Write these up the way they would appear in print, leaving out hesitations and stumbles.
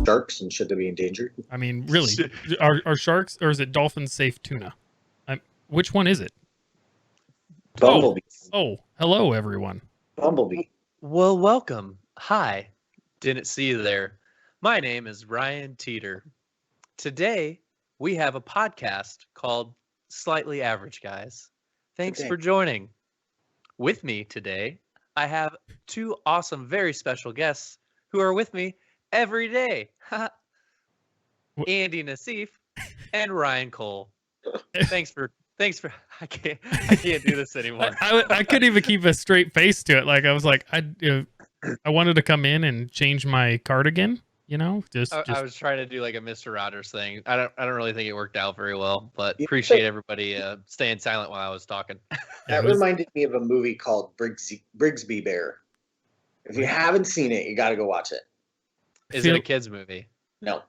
sharks and should they be endangered? I mean, really, are sharks or is it dolphins safe tuna? Which one is it? Bumblebee. Oh, hello everyone. Bumblebee. Well, welcome. Hi. Didn't see you there. My name is Ryan Teeter. Today, we have a podcast called Slightly Average Guys. Thanks for joining. With me today, I have two awesome, very special guests who are with me every day. Andy Nassif and Ryan Cole. Thanks for I can't do this anymore. I couldn't even keep a straight face to it. Like I was like, I wanted to come in and change my cardigan. You know, I was trying to do like a Mr. Rogers thing. I don't really think it worked out very well, but appreciate everybody staying silent while I was talking. That reminded me of a movie called Brigsby Bear. If you haven't seen it, you got to go watch it. Is it a kids movie? No.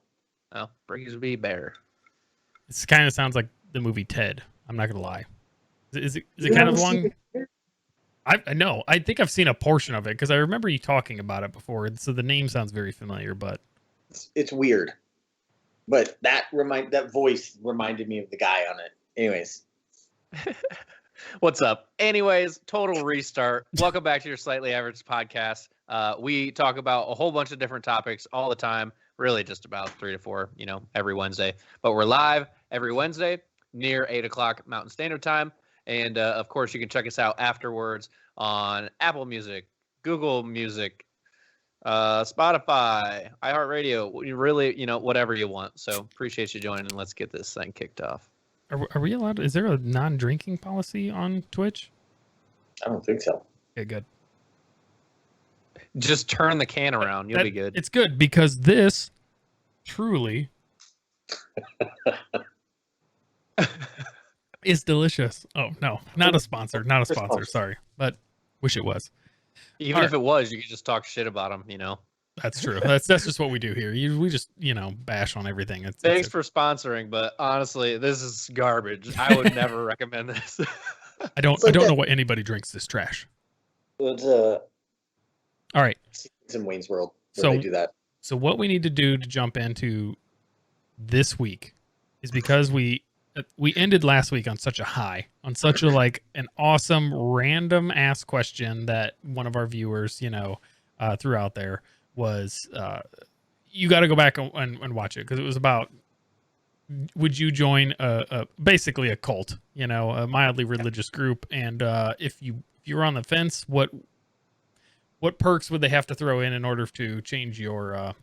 Oh, Brigsby Bear. It kind of sounds like the movie Ted. I'm not gonna lie. Is it kind of long? I know. I think I've seen a portion of it because I remember you talking about it before. So the name sounds very familiar, but it's weird. But that voice reminded me of the guy on it. Anyways. What's up? Anyways, total restart. Welcome back to your Slightly Average podcast. We talk about a whole bunch of different topics all the time. Really just about 3 to 4, every Wednesday. But we're live every Wednesday near 8 o'clock Mountain Standard Time. And, of course, you can check us out afterwards on Apple Music, Google Music, Spotify, iHeartRadio. Really, whatever you want. So appreciate you joining, and let's get this thing kicked off. Are we allowed? Is there a non-drinking policy on Twitch? I don't think so. Okay, good. Just turn the can around. You'll be good. It's good because this truly is delicious. Oh, no, not a sponsor. Not a sponsor. Sorry, but wish it was. Even if it was, you could just talk shit about them, That's true. That's just what we do here. We just, bash on everything. Thanks for sponsoring, but honestly, this is garbage. I would never recommend this. I don't know why anybody drinks this trash. It's all right. It's in Wayne's World. So they do that. So what we need to do to jump into this week is because we ended last week on such a high, on such a like an awesome random ass question that one of our viewers, threw out there was, you got to go back and watch it because it was about, would you join basically a cult, a mildly religious group, and if you're on the fence, what perks would they have to throw in order to change your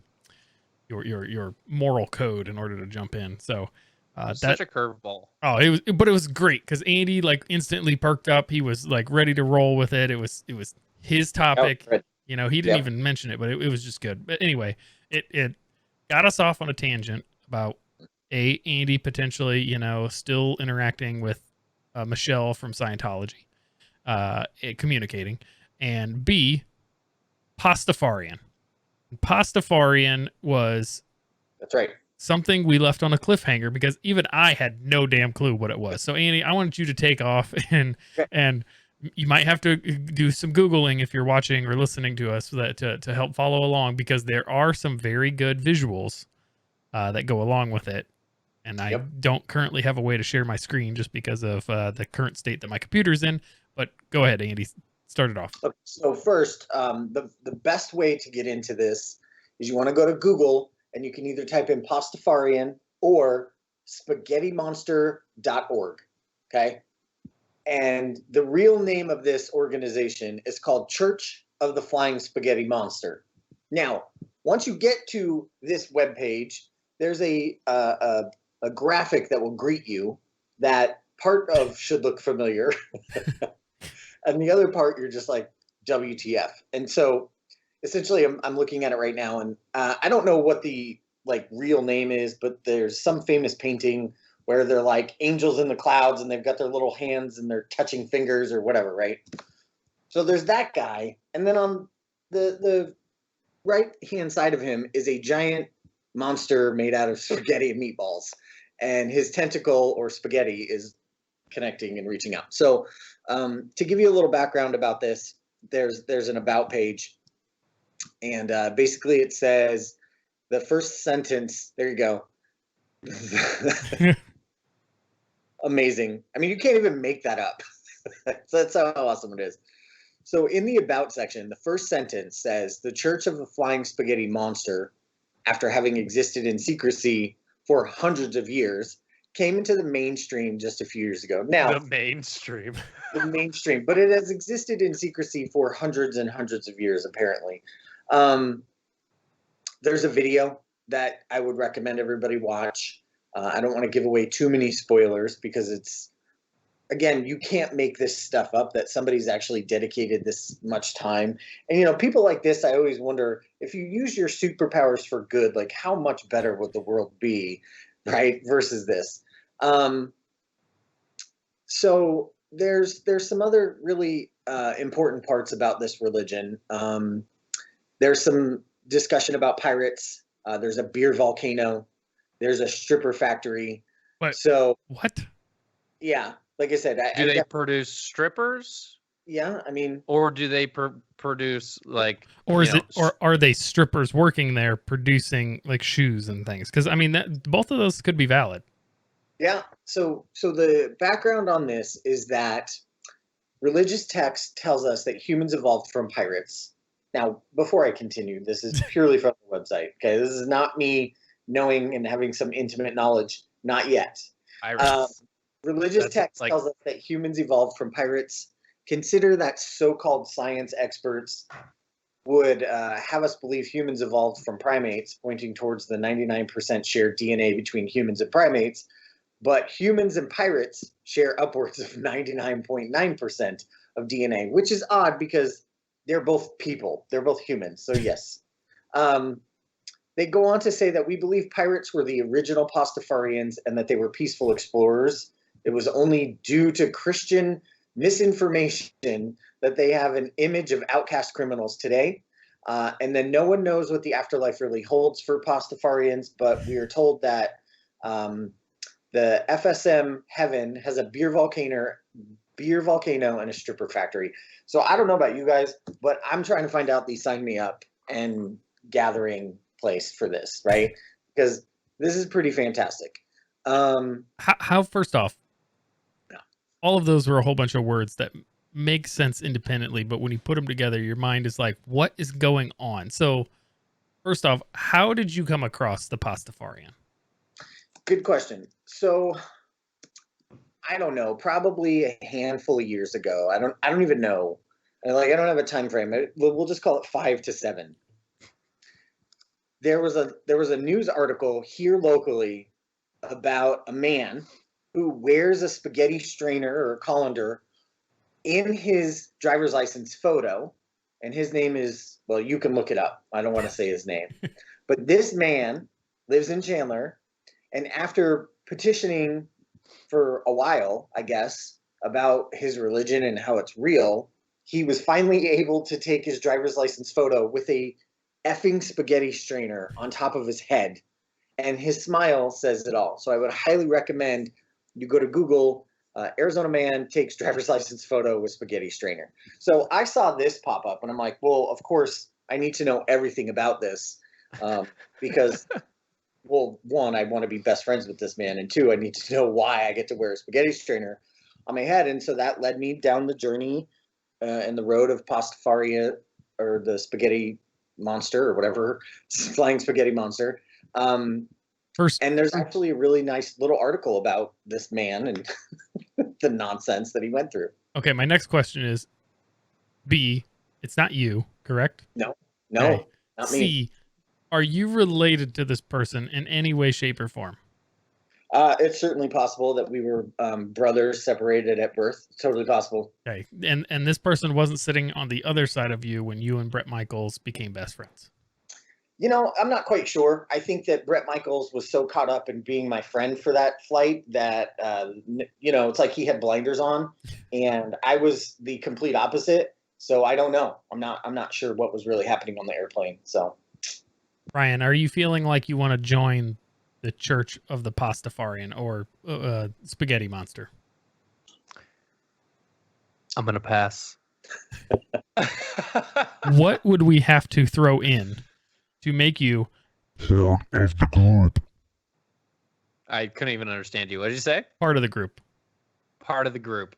moral code in order to jump in? So such a curveball. Oh, it was great because Andy like instantly perked up. He was like ready to roll with it. It was his topic. Oh, he didn't even mention it, but it was just good. But anyway, it got us off on a tangent about Andy potentially, still interacting with Michelle from Scientology, communicating, and B, Pastafarian. Pastafarian was that's right. Something we left on a cliffhanger because even I had no damn clue what it was. So Andy, I wanted you to take off and you might have to do some Googling if you're watching or listening to us to help follow along because there are some very good visuals that go along with it. And I don't currently have a way to share my screen just because of the current state that my computer's in. But go ahead, Andy. Start it off. Okay, so first, the best way to get into this is you want to go to Google and you can either type in Pastafarian or spaghettimonster.org. Okay. And the real name of this organization is called Church of the Flying Spaghetti Monster. Now, once you get to this webpage, there's a graphic that will greet you that part of should look familiar. And the other part, you're just like, WTF. And so essentially I'm looking at it right now and I don't know what the like real name is, but there's some famous painting where they're like angels in the clouds and they've got their little hands and they're touching fingers or whatever, right? So there's that guy. And then on the right hand side of him is a giant monster made out of spaghetti and meatballs. And his tentacle or spaghetti is connecting and reaching out. So to give you a little background about this, there's an about page. And basically it says, The first sentence, there you go. Amazing. I mean, you can't even make that up. So that's how awesome it is. So in the About section, the first sentence says, the Church of the Flying Spaghetti Monster, after having existed in secrecy for hundreds of years, came into the mainstream just a few years ago. Now, The mainstream. the mainstream, but it has existed in secrecy for hundreds and hundreds of years, apparently. There's a video that I would recommend everybody watch. I don't want to give away too many spoilers because it's, again, you can't make this stuff up, that somebody's actually dedicated this much time. And, you know, people like this, I always wonder, if you use your superpowers for good, like how much better would the world be, right, versus this. So there's some other really important parts about this religion. There's some discussion about pirates. There's a beer volcano. There's a stripper factory. What? So What? yeah, like I said, Do they produce strippers, yeah, I mean, or do they produce like, Or you is know, it? Or are they strippers working there producing like shoes and things? Because I mean, that both of those could be valid. yeah. So the background on this is that religious text tells us that humans evolved from pirates. Now, before I continue, this is purely from the website. Okay, this is not me knowing and having some intimate knowledge. Not yet. Religious text tells us that humans evolved from pirates. Consider that so-called science experts would have us believe humans evolved from primates, pointing towards the 99% shared DNA between humans and primates. But humans and pirates share upwards of 99.9% of DNA, which is odd because they're both people. They're both humans. So yes. They go on to say that we believe pirates were the original Pastafarians and that they were peaceful explorers. It was only due to Christian misinformation that they have an image of outcast criminals today. And then no one knows what the afterlife really holds for Pastafarians, but we are told that the FSM heaven has a beer volcano and a stripper factory. So I don't know about you guys, but I'm trying to find out the sign me up and gathering place for this, right? Because this is pretty fantastic. How first off, all of those were a whole bunch of words that make sense independently, but when you put them together, your mind is like, what is going on? So first off, how did you come across the Pastafarian? Good question. So I don't know, probably a handful of years ago. I don't even know. I don't have a time frame. We'll just call it 5 to 7. There was a news article here locally about a man who wears a spaghetti strainer or a colander in his driver's license photo, and his name is, well, you can look it up. I don't want to say his name. But this man lives in Chandler, and after petitioning for a while, I guess, about his religion and how it's real, he was finally able to take his driver's license photo with a effing spaghetti strainer on top of his head, and his smile says it all. So I would highly recommend you go to Google, Arizona man takes driver's license photo with spaghetti strainer. So I saw this pop up and I'm like, well, of course I need to know everything about this, because well, one, I want to be best friends with this man, and two, I need to know why I get to wear a spaghetti strainer on my head. And so that led me down the journey and the road of Pastafarian, or the spaghetti monster, or whatever, flying spaghetti monster. And there's actually a really nice little article about this man and the nonsense that he went through. Okay, my next question is, B, it's not you, correct? No, Okay. not C, me. are you related to this person in any way, shape, or form? It's certainly possible that we were brothers separated at birth. Totally possible. Okay, and this person wasn't sitting on the other side of you when you and Brett Michaels became best friends. You know, I'm not quite sure. I think that Brett Michaels was so caught up in being my friend for that flight that, you know, it's like he had blinders on, and I was the complete opposite. So I don't know. I'm not sure what was really happening on the airplane. So, Ryan, are you feeling like you want to join the Church of the Pastafarian or Spaghetti Monster? I'm gonna pass. What would we have to throw in to make you Part of the group. I couldn't even understand you. What did you say? Part of the group. Part of the group.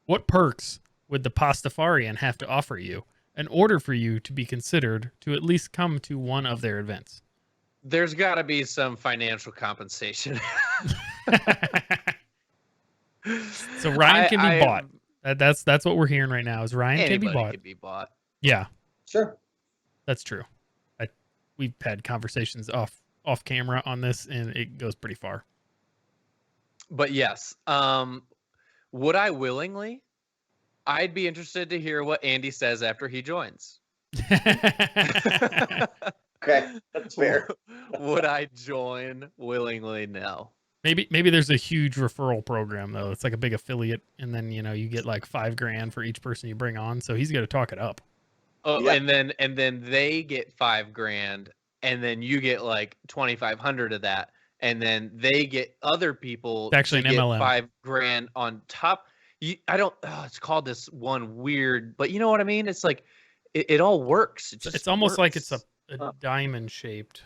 What perks would the Pastafarian have to offer you in order for you to be considered to at least come to one of their events? There's got to be some financial compensation. So Ryan can be bought. That's what we're hearing right now. Is Ryan can be Anybody bought? can be bought. Yeah, Sure. that's true. We've had conversations off camera on this, and it goes pretty far. But yes, would I willingly? I'd be interested to hear what Andy says after he joins. Okay, that's fair. Would I join willingly? No. Maybe there's a huge referral program though. It's like a big affiliate, and then you get like $5,000 for each person you bring on. So he's got to talk it up. Oh, Yeah. and then they get $5,000, and then you get like 2,500 of that, and then they get other people It's actually to an get MLM. $5,000 on top. It's called this one weird, but you know what I mean? It's like it all works. It's almost like it's a Huh. diamond shaped.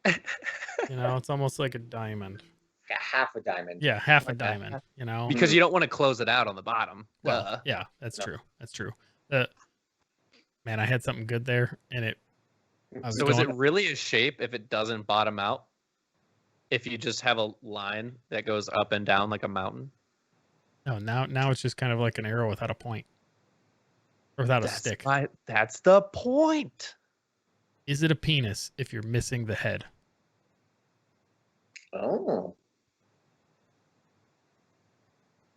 It's almost like a diamond. Like a half a diamond. Yeah, half a Like that. diamond. because you don't want to close it out on the bottom. Well, yeah, that's No. true. That's true. Man, I had something good there, and it. I was So is it going- really a shape if it doesn't bottom out? If you just have a line that goes up and down like a mountain? No, now it's just kind of like an arrow without a point, or without a stick. That's the point. Is it a penis if you're missing the head? Oh.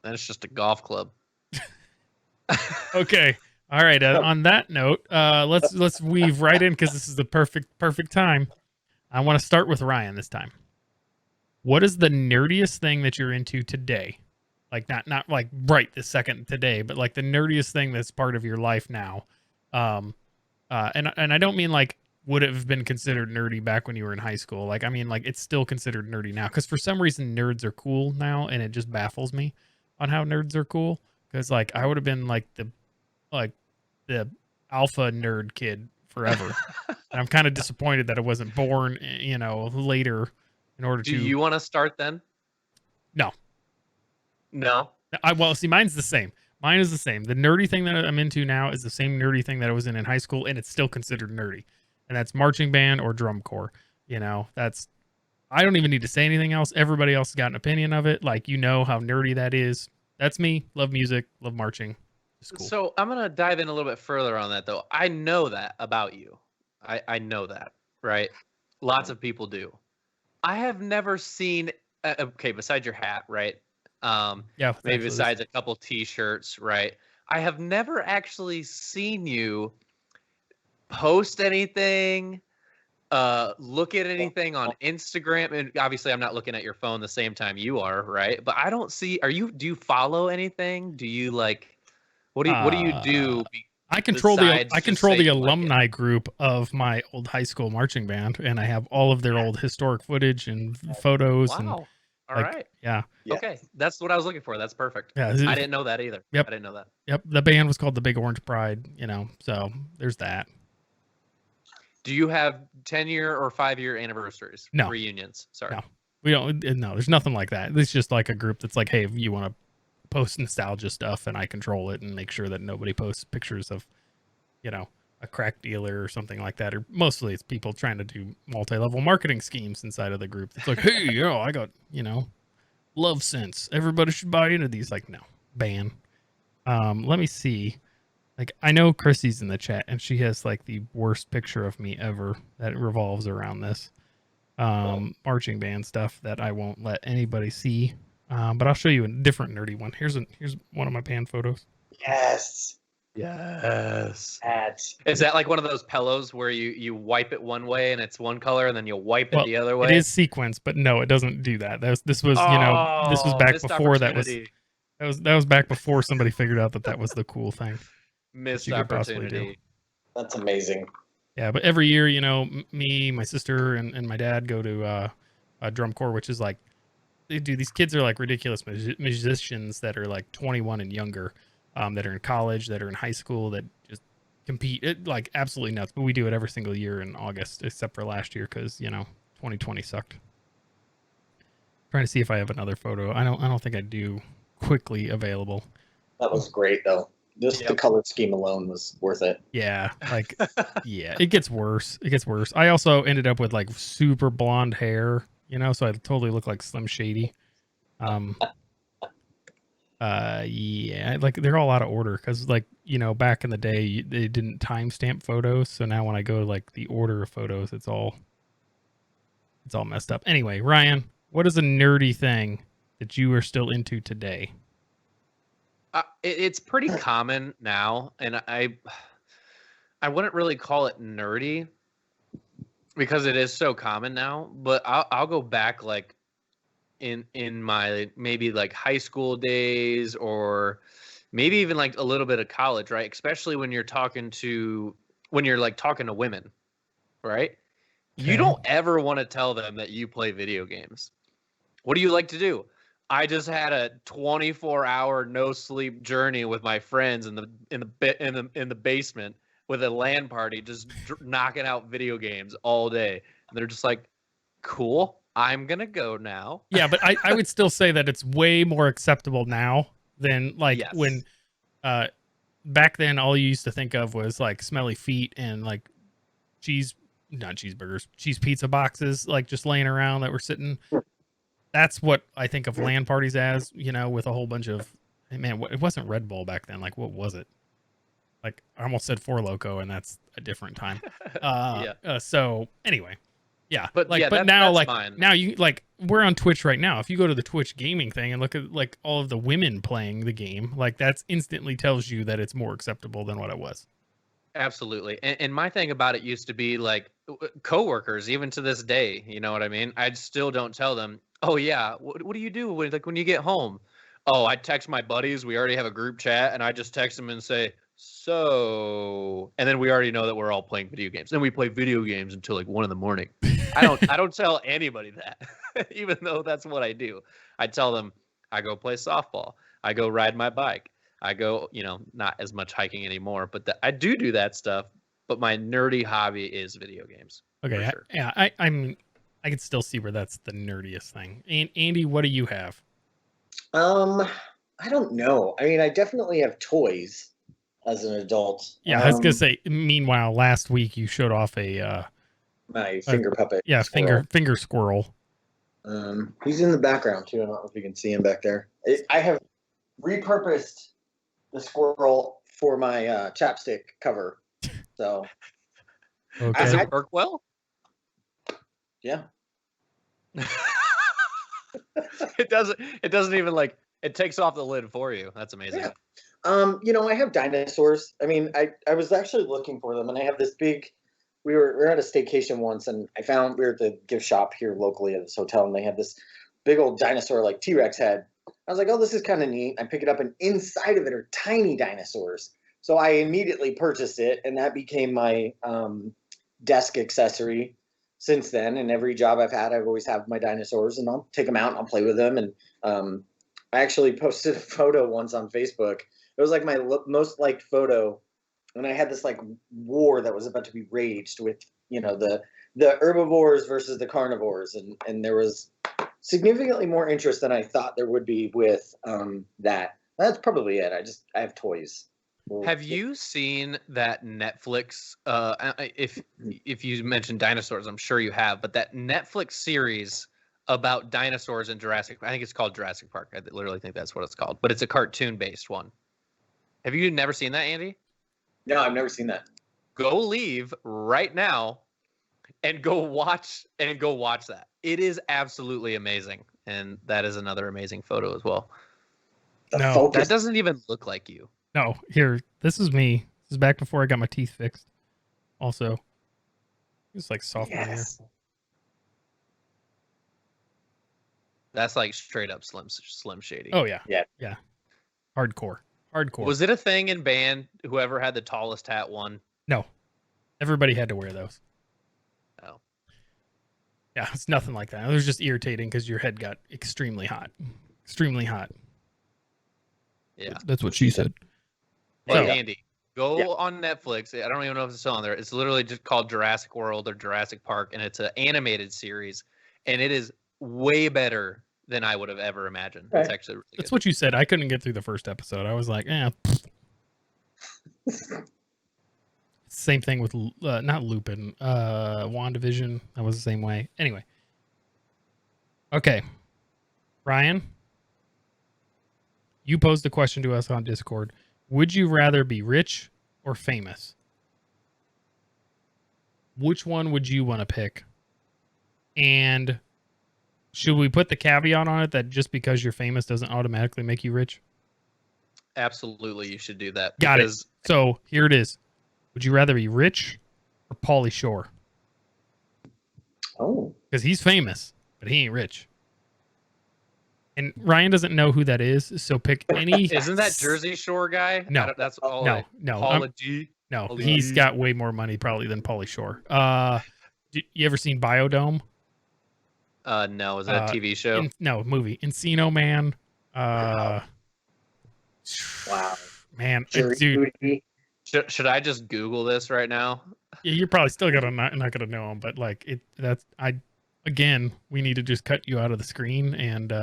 Then it's just a golf club. Okay. All right. On that note, let's weave right in because this is the perfect time. I want to start with Ryan this time. What is the nerdiest thing that you're into today? Like not like right this second today, but like the nerdiest thing that's part of your life now. And I don't mean like would it have been considered nerdy back when you were in high school. Like I mean like it's still considered nerdy now because for some reason nerds are cool now, and it just baffles me on how nerds are cool. Because like I would have been like the alpha nerd kid forever. And I'm kind of disappointed that I wasn't born, later in order Do to. you want to start then? No. No. Well, see, mine's the same. Mine is the same. The nerdy thing that I'm into now is the same nerdy thing that I was in high school, and it's still considered nerdy. And that's marching band or drum corps. I don't even need to say anything else. Everybody else has got an opinion of it. Like, how nerdy that is. That's me. Love music. Love marching. It's cool. So I'm going to dive in a little bit further on that, though. I know that about you. I know that, right? Lots of people do. I have never seen, okay, besides your hat, right? Yeah. Maybe besides a couple T-shirts, right? I have never actually seen you post anything, look at anything on Instagram, and obviously I'm not looking at your phone the same time you are, right? But I don't see. Do you follow anything? Do you like? What do you do? I control the besides just saying you like it? alumni group of my old high school marching band, and I have all of their old historic footage and photos. Wow. And All like, right. Yeah. Okay, that's what I was looking for. That's perfect. Yeah, I didn't know that either. Yep. I didn't know that. Yep, the band was called the Big Orange Pride. So there's that. Do you have 10-year or 5-year anniversaries? No. Reunions. Sorry. No. We don't. No, there's nothing like that. It's just like a group that's like, hey, if you want to post nostalgia stuff, and I control it and make sure that nobody posts pictures of, a crack dealer or something like that. Or mostly it's people trying to do multi-level marketing schemes inside of the group. It's like, hey, I got, love sense. Everybody should buy into these. Like, no, ban. Let me see. Like, I know Chrissy's in the chat, and she has like the worst picture of me ever that revolves around this marching band stuff that I won't let anybody see. But I'll show you a different nerdy one. Here's one of my band photos. Yes. Yes. That. Is that like one of those pillows where you wipe it one way and it's one color, and then you wipe it the other way? It is sequenced, but no, it doesn't do that. This was back missed before that was opportunity. that was back before somebody figured out that was the cool thing. Missed you could possibly do. opportunity. That's amazing. Yeah, but every year, me, my sister, and my dad go to a drum corps, which is like, these kids are like ridiculous musicians that are like 21 and younger, that are in college, that are in high school, that just compete. Like absolutely nuts. But we do it every single year in August, except for last year because 2020 sucked. Trying to see if I have another photo. I don't think I do. Quickly available. That was great though. Just the color scheme alone was worth it. Yeah, like yeah, it gets worse. It gets worse. I also ended up with like super blonde hair, so I totally look like Slim Shady. Yeah, like they're all out of order because like back in the day they didn't timestamp photos, so now when I go to like the order of photos, it's all messed up. Anyway, Ryan, what is a nerdy thing that you are still into today? It's pretty common now, and I wouldn't really call it nerdy because it is so common now. But I'll go back like in my maybe like high school days, or maybe even like a little bit of college, right? Especially when you're talking to women, right? Okay. You don't ever want to tell them that you play video games. What do you like to do? I just had a 24-hour no sleep journey with my friends in the basement with a LAN party, just knocking out video games all day. And they're just like, "Cool, I'm gonna go now." Yeah, but I would still say that it's way more acceptable now than like when back then all you used to think of was like smelly feet and like cheese pizza boxes like just laying around that were sitting. That's what I think of LAN parties as, with a whole bunch of, man, it wasn't Red Bull back then. Like, what was it? Like, I almost said Four Loko, and that's a different time. So anyway, yeah. But now, that's like, fine. now you like we're on Twitch right now. If you go to the Twitch gaming thing and look at like all of the women playing the game, like that's instantly tells you that it's more acceptable than what it was. Absolutely. And my thing about it used to be like coworkers, even to this day, you know what I mean? I still don't tell them, "Oh yeah, what do you do when you get home?" "Oh, I text my buddies. We already have a group chat, and I just text them and say, so," and then we already know that we're all playing video games. Then we play video games until like 1 a.m. I don't tell anybody that, even though that's what I do. I tell them I go play softball. I go ride my bike. I go, not as much hiking anymore, but I do that stuff. But my nerdy hobby is video games. Okay, for sure. I mean, I can still see where that's the nerdiest thing. And Andy, what do you have? I don't know. I mean, I definitely have toys as an adult. Yeah, I was gonna say. Meanwhile, last week you showed off my finger puppet. Yeah, squirrel. finger squirrel. He's in the background too. I don't know if you can see him back there. I have repurposed the squirrel for my chapstick cover. So Okay. Does it work well? Yeah. It doesn't even like it takes off the lid for you. That's amazing. Yeah. I have dinosaurs. I mean, I was actually looking for them, and I have this big. We were at a staycation once, and we were at the gift shop here locally at this hotel, and they had this big old dinosaur like T-Rex head. I was like, "Oh, this is kind of neat." I pick it up, and inside of it are tiny dinosaurs. So I immediately purchased it, and that became my desk accessory since then. And every job I've had, I've always had my dinosaurs, and I'll take them out and I'll play with them. And I actually posted a photo once on Facebook. It was like my most liked photo, and I had this like war that was about to be raged with the herbivores versus the carnivores, and there was significantly more interest than I thought there would be with that. That's probably it. I have toys. Have you seen that Netflix? If you mentioned dinosaurs, I'm sure you have. But that Netflix series about dinosaurs in Jurassic, I think it's called Jurassic Park. I literally think that's what it's called. But it's a cartoon-based one. Have you never seen that, Andy? No, I've never seen that. Go leave right now and go watch that. It is absolutely amazing, and that is another amazing photo as well. The focus. That doesn't even look like you. No, here, this is me. This is back before I got my teeth fixed. Also, it's like sophomore year. That's like straight up Slim Shady. Oh yeah, yeah. Hardcore. Was it a thing in band? Whoever had the tallest hat won. No, everybody had to wear those. Oh, yeah, it's nothing like that. It was just irritating because your head got extremely hot. Extremely hot. Yeah, that's what she said. Hey, Andy, Go on Netflix. I don't even know if it's still on there. It's literally just called Jurassic World or Jurassic Park, and it's an animated series, and it is way better than I would have ever imagined. It's actually really That's good. what you said. I couldn't get through the first episode. I was like, Same thing with not Lupin, WandaVision. That was the same way. Anyway. Okay. Ryan, you posed a question to us on Discord. Would you rather be rich or famous? Which one would you want to pick? And should we put the caveat on it that just because you're famous doesn't automatically make you rich? Absolutely, you should do that. Got it. So here it is. Would you rather be rich or Pauly Shore? Oh. Because he's famous, but he ain't rich. And Ryan doesn't know who that is, so pick any. Isn't that Jersey Shore guy? No. That's all. No, no. Paula G. No, Pauly he's G. got way more money probably than Pauly Shore. You ever seen Biodome? No, is that a TV show? No, movie. Encino Man. Wow. Man, Jury dude. duty. Should I just Google this right now? Yeah, you're probably still not gonna know him, but like it. Again, we need to just cut you out of the screen and.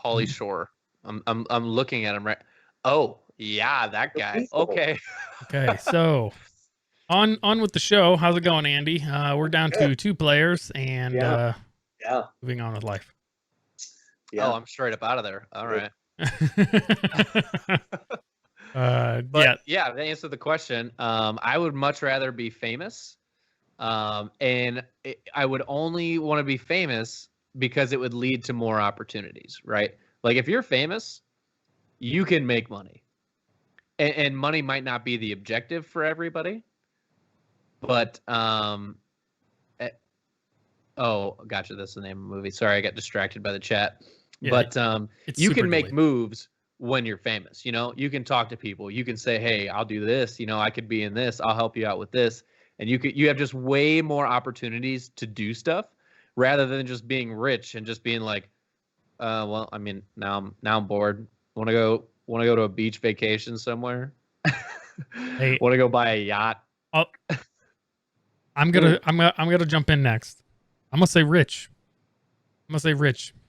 Pauly Shore. I'm looking at him right. Oh yeah, that guy. Okay. Okay, so on with the show. How's it going, Andy? We're down to 2 players and Yeah. moving on with life. Yeah. Oh, I'm straight up out of there. All right. But yeah, to answer the question, I would much rather be famous, and I would only want to be famous because it would lead to more opportunities, right? Like if you're famous, you can make money, and money might not be the objective for everybody, but oh, gotcha, that's the name of the movie. Sorry, I got distracted by the chat. Yeah, But it's you super can make delayed. moves when you're famous. You know, you can talk to people. You can say, "Hey, I'll do this. You know, I could be in this. I'll help you out with this." And you have just way more opportunities to do stuff rather than just being rich and just being like, well, I mean, now I'm bored. Want to go to a beach vacation somewhere? Hey. Want to go buy a yacht? I'm gonna jump in next. I'm gonna say rich.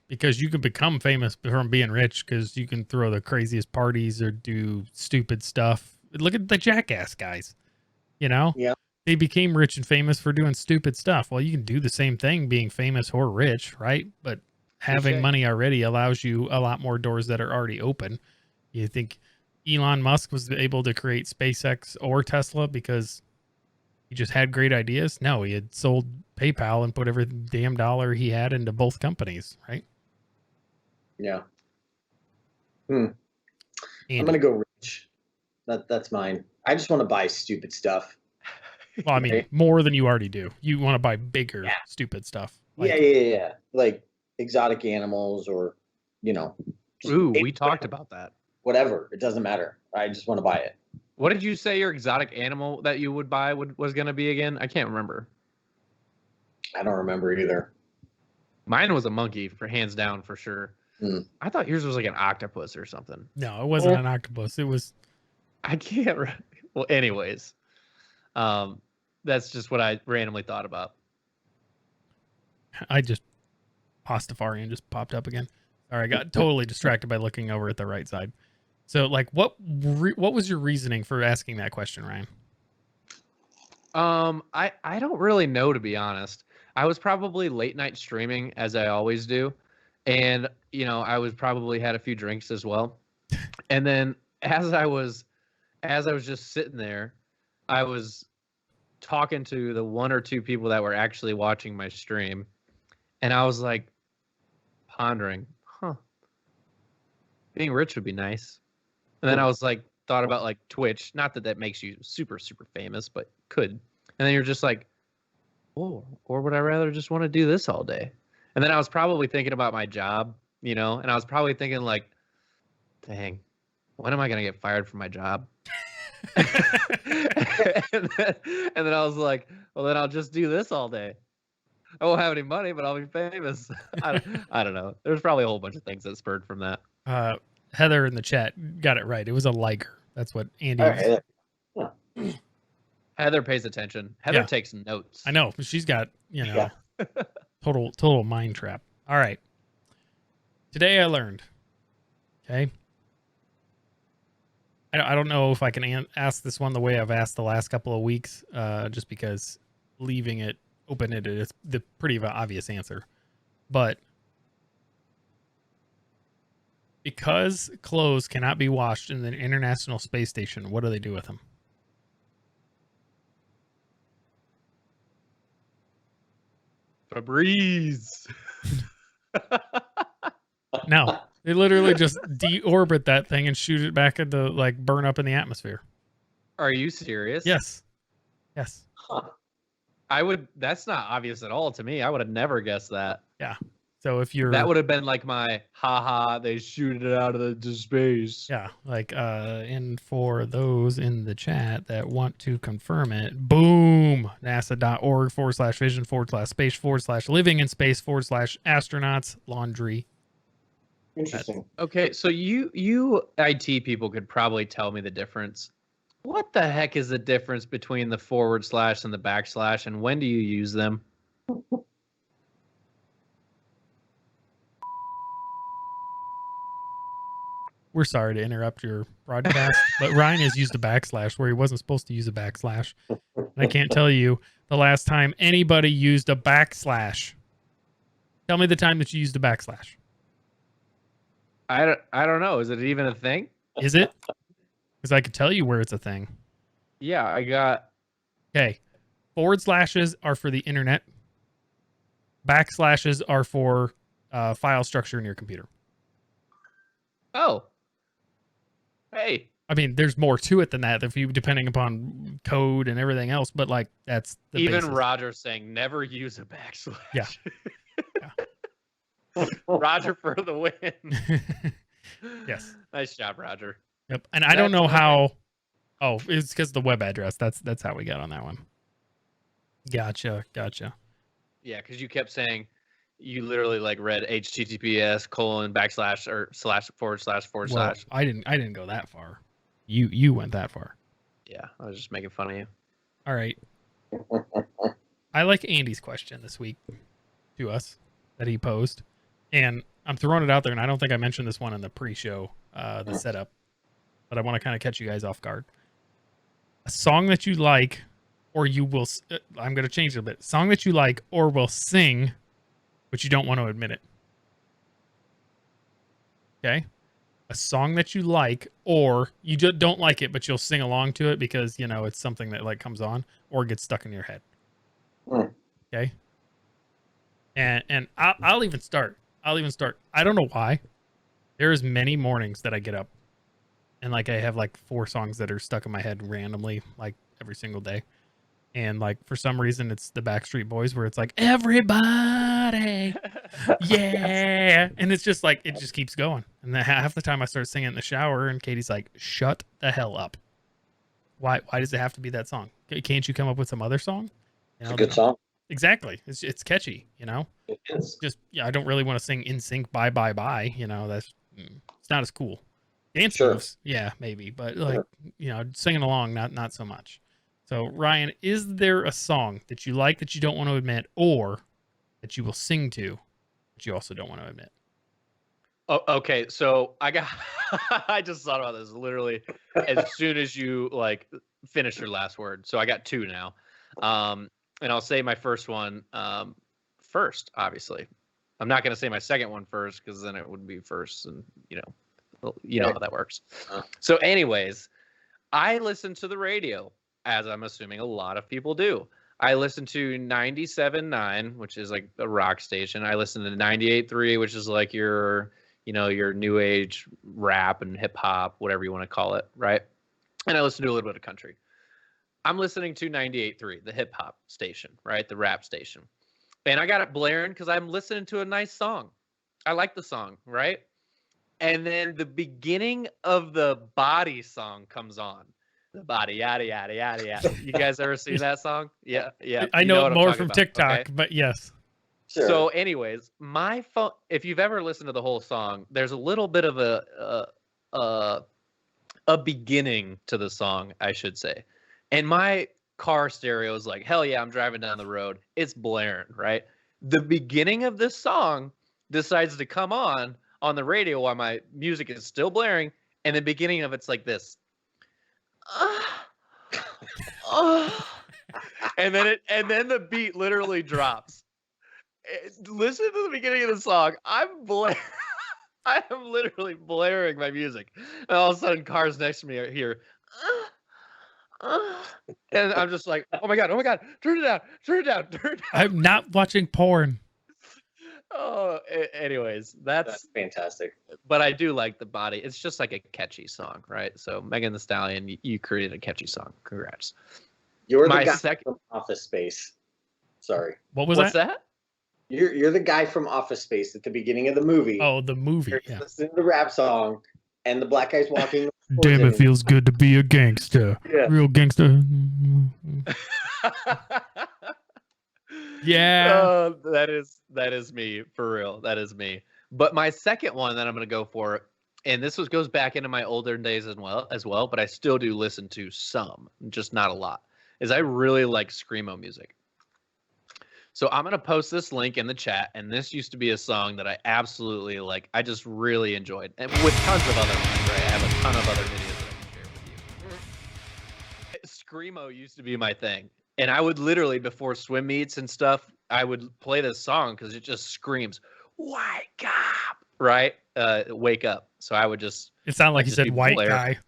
Because you can become famous from being rich because you can throw the craziest parties or do stupid stuff. Look at the Jackass guys. You know? Yeah. They became rich and famous for doing stupid stuff. Well, you can do the same thing being famous or rich, right? But having Touché. money already allows you a lot more doors that are already open. You think Elon Musk was able to create SpaceX or Tesla because he just had great ideas? No, he had sold PayPal and put every damn dollar he had into both companies, right? Yeah. Andy. I'm gonna go rich. That's mine. I just want to buy stupid stuff. Well, I mean, Okay. more than you already do. You want to buy bigger, Yeah. stupid stuff. Yeah. Like exotic animals or, just Ooh, we talked about that. whatever. It doesn't matter. I just want to buy it. What did you say your exotic animal that you would buy was going to be again? I can't remember. I don't remember either. Mine was a monkey, for hands down, for sure. Hmm. I thought yours was like an octopus or something. No, it wasn't an octopus. It was. I can't. Well, anyways, that's just what I randomly thought about. Pastafarian just popped up again. Sorry, I got totally distracted by looking over at the right side. So, like, what was your reasoning for asking that question, Ryan? I don't really know, to be honest. I was probably late night streaming, as I always do, and I was probably had a few drinks as well. And then as I was just sitting there, I was talking to the 1 or 2 people that were actually watching my stream, and I was like pondering, being rich would be nice. And then I was like, thought about like Twitch, not that makes you super, super famous, but could. And then you're just like, oh, or would I rather just want to do this all day? And then I was probably thinking about my job, and I was probably thinking like, dang, when am I going to get fired from my job? and then I was like, well, then I'll just do this all day. I won't have any money, but I'll be famous. I don't know. There's probably a whole bunch of things that spurred from that. Heather in the chat got it right. It was a liger. That's what Andy All was. right. Heather pays attention. Heather Yeah. takes notes. I know. She's got, Yeah. total mind trap. All right. Today I learned. Okay. I don't know if I can ask this one the way I've asked the last couple of weeks, just because leaving it open-ended is the pretty obvious answer. But because clothes cannot be washed in the International Space Station, what do they do with them? Febreze. No, they literally just deorbit that thing and shoot it back into, like, burn up in the atmosphere. Are you serious? Yes. Yes. Huh. That's not obvious at all to me. I would have never guessed that. So if you're That would have been like my haha, they shoot it out of the space. yeah, like and for those in the chat that want to confirm it, boom, nasa.org/vision/space/living in space/astronauts laundry. Interesting. Okay, so you IT people could probably tell me the difference. What the heck is the difference between the / and the /, and when do you use them? We're sorry to interrupt your broadcast, but Ryan has used a / where he wasn't supposed to use a /. And I can't tell you the last time anybody used a /. Tell me the time that you used a /. I don't know. Is it even a thing? Is it? Because I could tell you where it's a thing. Yeah, I got. Okay. / are for the internet. / are for file structure in your computer. Oh. Hey. I mean, there's more to it than that, if you depending upon code and everything else. But like, that's the Even basis. Roger saying never use a /. Yeah. Roger for the win. Yes. Nice job, Roger. Yep. And I don't That's know okay. how. Oh, it's because the web address. That's how we got on that one. Gotcha. Yeah, because you kept saying you literally like read HTTPS : / or // Well, I didn't go that far. You went that far. Yeah, I was just making fun of you. All right. I like Andy's question this week to us that he posed, and I'm throwing it out there. And I don't think I mentioned this one in the pre-show, the setup, but I want to kind of catch you guys off guard. A song that you like, or you will. I'm going to change it a bit. Song that you like or will sing, but you don't want to admit it. Okay. A song that you like, or you just don't like it, but you'll sing along to it because it's something that like comes on or gets stuck in your head. Okay. And I'll even start. I don't know why. There's many mornings that I get up and like I have like 4 songs that are stuck in my head randomly, like every single day. And like for some reason it's the Backstreet Boys where it's like everybody, yeah, and it's just like it just keeps going. And then half the time I start singing in the shower, and Katie's like, "Shut the hell up! Why does it have to be that song? Can't you come up with some other song?" It's a good song. Exactly. It's catchy. It is. Just I don't really want to sing In Sync Bye Bye Bye. That's it's not as cool. Dance Sure. moves, yeah, maybe, but like singing along, not so much. So, Ryan, is there a song that you like that you don't want to admit, or that you will sing to, but you also don't want to admit? Oh, okay, so I just thought about this literally as soon as you like finished your last word. So I got 2 now, and I'll say my first one first. Obviously, I'm not going to say my second one first because then it would be first, and you know how that works. So, anyways, I listen to the radio, as I'm assuming a lot of people do. I listen to 97.9, which is like a rock station. I listen to 98.3, which is like your new age rap and hip hop, whatever you want to call it, right? And I listen to a little bit of country. I'm listening to 98.3, the hip hop station, right? The rap station. And I got it blaring because I'm listening to a nice song. I like the song, right? And then the beginning of the Body song comes on. The Body, yada, yada, yada, yada. You guys ever seen that song? Yeah. I You know what it I'm more talking from about, TikTok, okay? but yes. Sure. So anyways, my phone, if you've ever listened to the whole song, there's a little bit of a beginning to the song, I should say. And my car stereo is like, hell yeah, I'm driving down the road. It's blaring, right? The beginning of this song decides to come on the radio while my music is still blaring. And the beginning of it's like this. And then the beat literally drops. Listen to the beginning of the song. I am literally blaring my music. And all of a sudden cars next to me are here. And I'm just like, oh my god, turn it down, turn it down, turn it down. I'm not watching porn. Oh, anyways, That's fantastic. but I do like the body. It's just like a catchy song, right? So Megan Thee Stallion, you created a catchy song. Congrats. You're My the guy second- from Office Space. Sorry. What's that? that? You're the guy from Office Space at the beginning of the movie. Oh, the movie. You're Yeah. listening to the rap song, and the black guy's walking. Damn, it feels good to be a gangster. Yeah. Real gangster. Yeah. That is me for real. That is me. But my second one that I'm going to go for, and this goes back into my older days as well, but I still do listen to some, just not a lot, is I really like screamo music. So I'm going to post this link in the chat, and this used to be a song that I absolutely like. I just really enjoyed, and with tons of other ones, right? I have a ton of other videos that I can share with you. Screamo used to be my thing. And I would literally, before swim meets and stuff, I would play this song because it just screams, wake up, right? Wake up. So I would just... It sounded like you just said be white blaring. guy.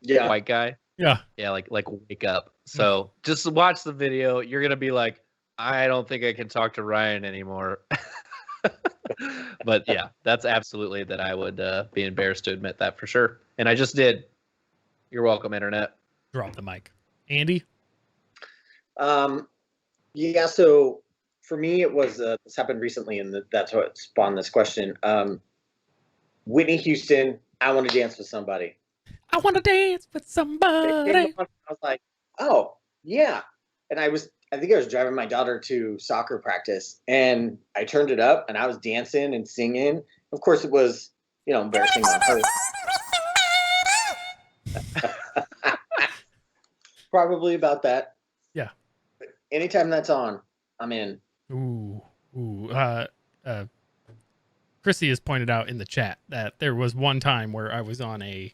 Yeah. White guy? Yeah. Yeah, like wake up. So just watch the video. You're going to be like, I don't think I can talk to Ryan anymore. But yeah, that's absolutely that I would be embarrassed to admit that for sure. And I just did. You're welcome, Internet. Drop the mic. Andy? Yeah, so for me, it was this happened recently, and that's what spawned this question. Whitney Houston, I Want to Dance with Somebody. I want to dance with somebody. I was like, oh, yeah. And I think I was driving my daughter to soccer practice, and I turned it up, and I was dancing and singing. Of course, it was, embarrassing on her. Probably about that. Yeah. But anytime that's on, I'm in. Ooh. Chrissy has pointed out in the chat that there was one time where I was on a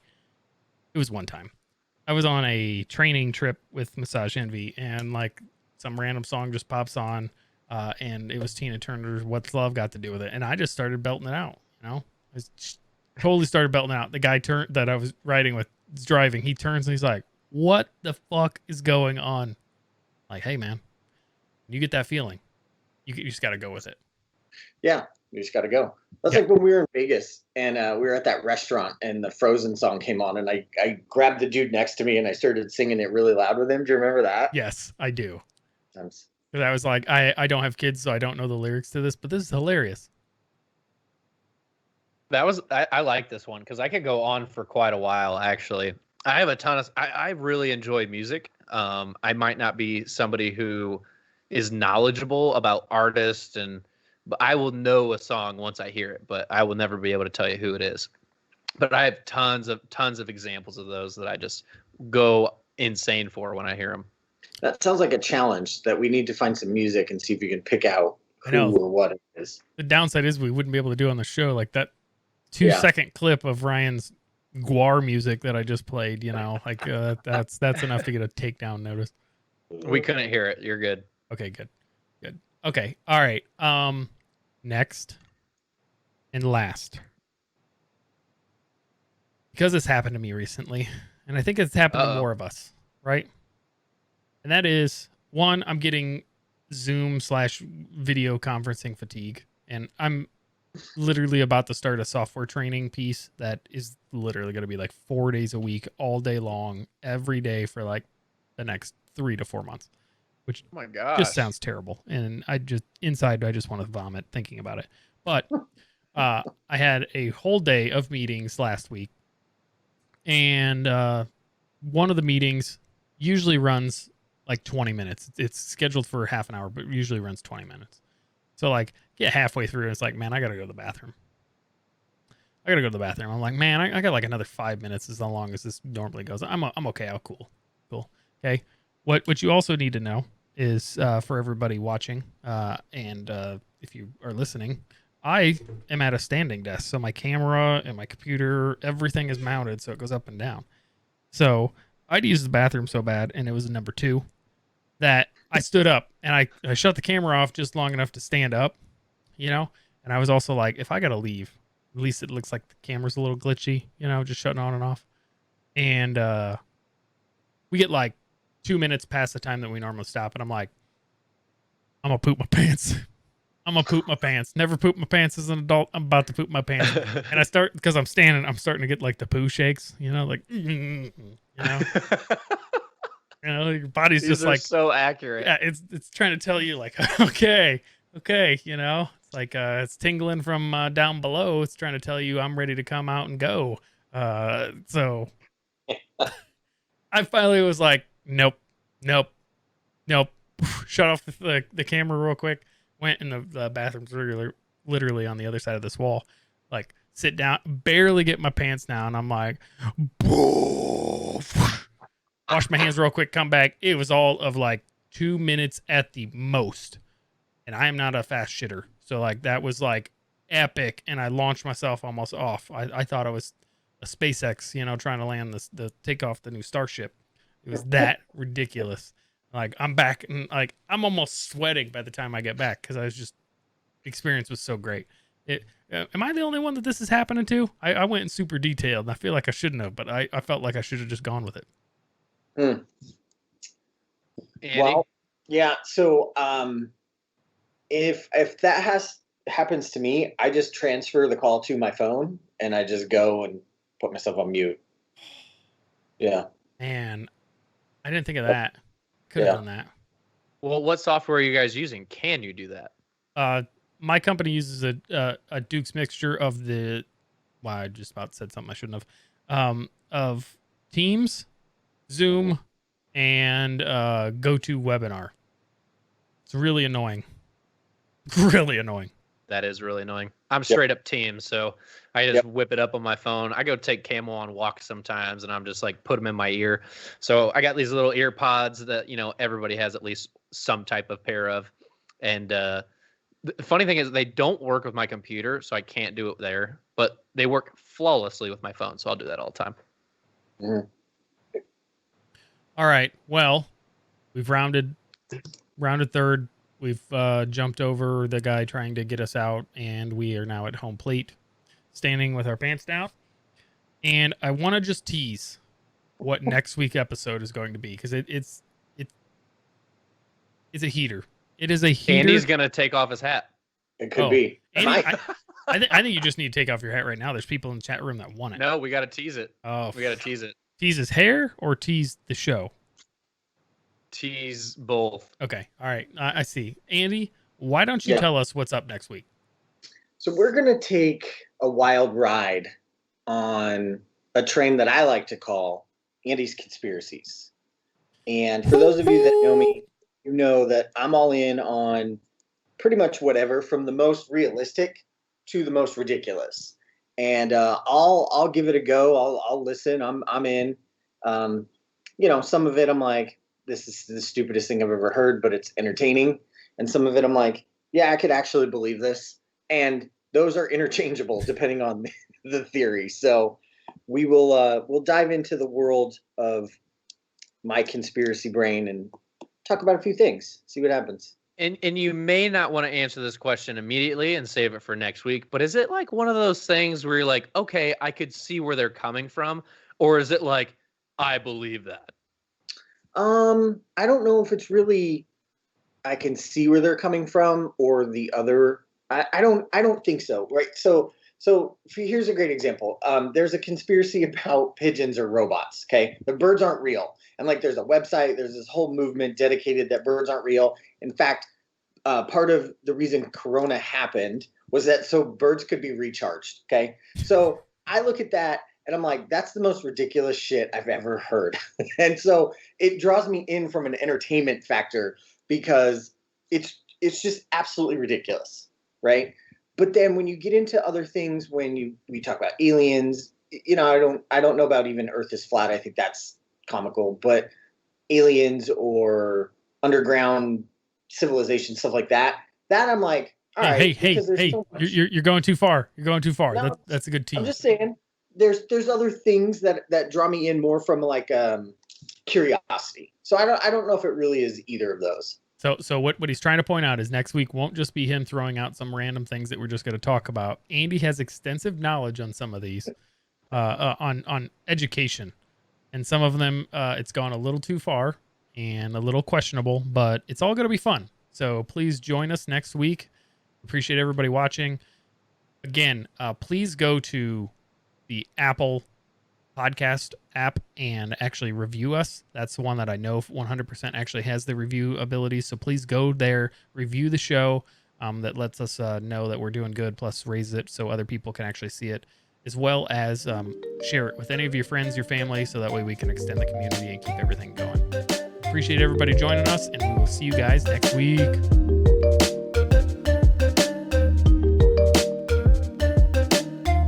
training trip with Massage Envy, and like some random song just pops on, and it was Tina Turner's "What's Love Got to Do with It," and I just started belting it out. I just totally started belting it out. The guy that I was riding with, driving, he turns and he's like, "What the fuck is going on?" Like, hey man, you get that feeling, you just got to go with it. Yeah, you just got to go. That's Yeah. like when we were in Vegas, and we were at that restaurant, and the Frozen song came on, and I grabbed the dude next to me, and I started singing it really loud with him. Do you remember that? Yes, I do. Sometimes. Because I was like, I don't have kids, so I don't know the lyrics to this, but this is hilarious. I like this one because I could go on for quite a while, actually. I have a ton of... I really enjoy music. I might not be somebody who is knowledgeable about artists, but I will know a song once I hear it, but I will never be able to tell you who it is. But I have tons of examples of those that I just go insane for when I hear them. That sounds like a challenge that we need to find some music and see if we can pick out who or what it is. The downside is we wouldn't be able to do on the show like that 2-second clip of Ryan's Guar music that I just played. That's enough to get a takedown notice. We couldn't hear it. You're good. Okay, good. Okay, all right. Next and last, because this happened to me recently, and I think it's happened to more of us, right? And that is, one, I'm getting Zoom/video conferencing fatigue, and I'm literally about to start a software training piece that is literally going to be like 4 days a week, all day long, every day for like the next 3 to 4 months, which Oh my gosh. just sounds terrible. And I just want to vomit thinking about it. But I had a whole day of meetings last week, and one of the meetings usually runs like 20 minutes. It's scheduled for half an hour, but usually runs 20 minutes. So like get halfway through and it's like, man, I got to go to the bathroom. I'm like, man, I got like another 5 minutes as long as this normally goes. I'm okay. I'll cool. Okay. What you also need to know is for everybody watching and if you are listening, I am at a standing desk, so my camera and my computer, everything is mounted, so it goes up and down. So I'd use the bathroom so bad, and it was a number 2, that I stood up and I shut the camera off just long enough to stand up, you know. And I was also like, if I gotta leave, at least it looks like the camera's a little glitchy, you know, just shutting on and off. And we get like 2 minutes past the time that we normally stop, and I'm like, I'm gonna poop my pants. I'm gonna poop my pants. Never poop my pants as an adult. I'm about to poop my pants. And I start, because I'm standing, I'm starting to get like the poo shakes, you know, like, you know, your body's These just are like so accurate. yeah, it's trying to tell you like, okay, you know, it's like it's tingling from down below. It's trying to tell you I'm ready to come out and go. So I finally was like, nope. Shut off the camera real quick. Went in the bathroom's literally on the other side of this wall. Like, sit down, barely get my pants down. I'm like, wash my hands real quick, come back. It was all of like 2 minutes at the most. And I am not a fast shitter. So like that was like epic. And I launched myself almost off. I thought I was a SpaceX, you know, trying to land the take off the new Starship. It was that ridiculous. Like I'm back and like I'm almost sweating by the time I get back because I was just experience was so great. Am I the only one that this is happening to? I went in super detailed and I feel like I shouldn't have, but I felt like I should have just gone with it. Well, yeah. So if that happens to me, I just transfer the call to my phone and I just go and put myself on mute. Yeah. Man, I didn't think of that. Could have done that. Well, what software are you guys using? Can you do that? My company uses a Duke's mixture of the. Wow, I just about said something I shouldn't have. Of Teams, Zoom, and GoToWebinar. It's really annoying. Really annoying. That is really annoying. I'm straight up Teams, so I just whip it up on my phone. I go take Camel on walks sometimes, and I'm just like put them in my ear. So I got these little ear pods that, you know, everybody has at least some type of pair of. And the funny thing is they don't work with my computer, so I can't do it there. But they work flawlessly with my phone, so I'll do that all the time. Mm-hmm. All right. Well, we've rounded third. We've jumped over the guy trying to get us out, and we are now at home plate, standing with our pants down. And I want to just tease what next week episode is going to be, because it's a heater. It is a heater. Andy's gonna take off his hat. It could be. Andy, I think you just need to take off your hat right now. There's people in the chat room that want it. No, we got to tease it. Oh, we got to tease it. Tease his hair or tease the show? Tease both. Okay. All right. I see. Andy, why don't you tell us what's up next week? So we're going to take a wild ride on a train that I like to call Andy's Conspiracies. And for those of you that know me, you know that I'm all in on pretty much whatever, from the most realistic to the most ridiculous. And I'll give it a go. I'll listen. I'm in. You know, some of it I'm like, this is the stupidest thing I've ever heard, but it's entertaining. And some of it I'm like, yeah, I could actually believe this. And those are interchangeable depending on the theory. So we will we'll dive into the world of my conspiracy brain and talk about a few things, see what happens. And you may not want to answer this question immediately and save it for next week, but is it like one of those things where you're like, okay, I could see where they're coming from? Or is it like, I believe that? I don't know if it's really I can see where they're coming from or the other. I don't think so. Right. So here's a great example. There's a conspiracy about pigeons or robots. Okay. The birds aren't real. And like, there's a website, there's this whole movement dedicated that birds aren't real. In fact, part of the reason Corona happened was that so birds could be recharged. Okay. So I look at that and I'm like, that's the most ridiculous shit I've ever heard. And so it draws me in from an entertainment factor because it's just absolutely ridiculous. Right. But then when you get into other things, when we talk about aliens, you know, I don't know about even Earth is flat. I think that's comical. But aliens or underground civilization, stuff like that. That I'm like, all right. Hey, because there's so much. you're going too far. You're going too far. No, That's a good tease. I'm just saying, there's other things that draw me in more from like curiosity. So I don't know if it really is either of those. So what he's trying to point out is next week won't just be him throwing out some random things that we're just going to talk about. Andy has extensive knowledge on some of these, on education, and some of them it's gone a little too far and a little questionable, but it's all going to be fun. So please join us next week. Appreciate everybody watching. Again, please go to the Apple podcast app and actually review us. That's the one that I know 100% actually has the review ability. So please go there, review the show. That lets us know that we're doing good, plus raise it so other people can actually see it, as well as share it with any of your friends, your family, so that way we can extend the community and keep everything going. Appreciate everybody joining us, and we will see you guys next week.